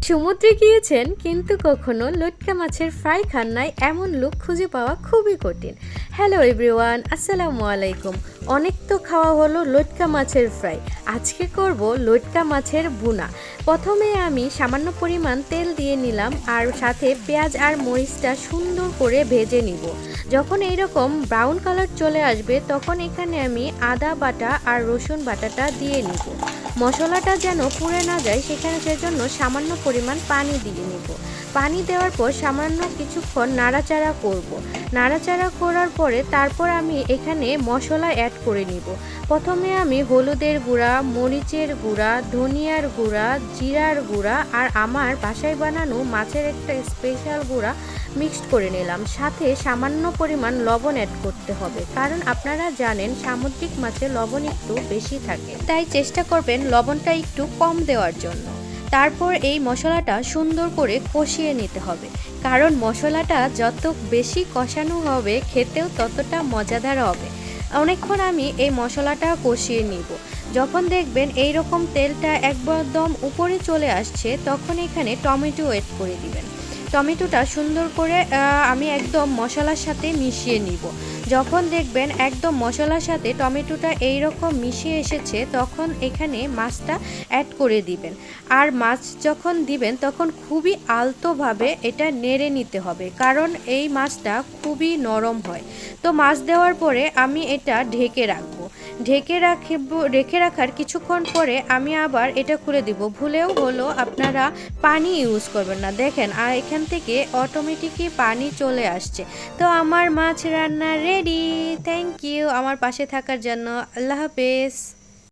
সমুদ্রে গিয়েছেন কিন্তু কখনো লটকা মাছের ফ্রাই খান নাই, এমন লোক খুঁজে পাওয়া খুবই কঠিন। হ্যালো এভরিওয়ান, আসসালামু আলাইকুম। অনেক তো খাওয়া হলো লটকা মাছের ফ্রাই, আজকে করব লটকা মাছের ভুনা। প্রথমে আমি সামান্য পরিমাণ তেল দিয়ে নিলাম আর সাথে পেঁয়াজ আর মরিচটা সুন্দর করে ভেজে নিব। যখন এইরকম ব্রাউন কালার চলে আসবে তখন এখানে আমি আদা বাটা আর রসুন বাটাটা দিয়ে নিব। মশলাটা যেন পুড়ে না যায় সেজন্য সামান্য পরিমাণ পানি দিয়ে নিব। পানি দেওয়ার পর সামান্য কিছুক্ষণ নাড়াচাড়া করব। নাড়াচাড়া করার পরে তারপর আমি এখানে মশলা অ্যাড করে নিব। প্রথমে আমি হলুদের গুঁড়া, মরিচের গুঁড়া, ধনিয়ার গুঁড়া, জিরার গুঁড়া আর আমার বাসায় বানানো মাছের একটা স্পেশাল গুঁড়া মিক্সড করে নিলাম। সাথে সামান্য পরিমাণ লবণ অ্যাড করতে হবে, কারণ আপনারা জানেন সামুদ্রিক মাছে লবণ একটু বেশি থাকে, তাই চেষ্টা করবেন লবণটা একটু কম দেওয়ার জন্য। তারপর এই মশলাটা সুন্দর করে কষিয়ে নিতে হবে, কারণ মশলাটা যত বেশি কষানো হবে খেতেও ততটা মজাদার হবে। অনেকক্ষণ আমি এই মশলাটা কষিয়ে নিব। যখন দেখবেন এই রকম তেলটা একদম উপরে চলে আসছে তখন এখানে টমেটো অ্যাড করে দিবেন। টমেটোটা সুন্দর করে আমি একদম মশলার সাথে মিশিয়ে নিব। যখন দেখবেন একদম মশলার সাথে টমেটোটা এই রকম মিশিয়ে এসেছে তখন এখানে মাছটা অ্যাড করে দিবেন। আর মাছ যখন দিবেন তখন খুবই আলতোভাবে এটা নেড়ে নিতে হবে, কারণ এই মাছটা খুবই নরম হয়। তো মাছ দেওয়ার পরে আমি এটা ঢেকে রাখবো। রেখে রাখার কিছুক্ষণ পরে আমি আবার এটা খুলে দিব। ভুলেও হলো আপনারা পানি ইউজ করবেন না, দেখেন আর এখান থেকে অটোমেটিকই পানি চলে আসছে। তো আমার মাছ রান্না রেডি। থ্যাংক ইউ আমার পাশে থাকার জন্য। আল্লাহ হাফেজ।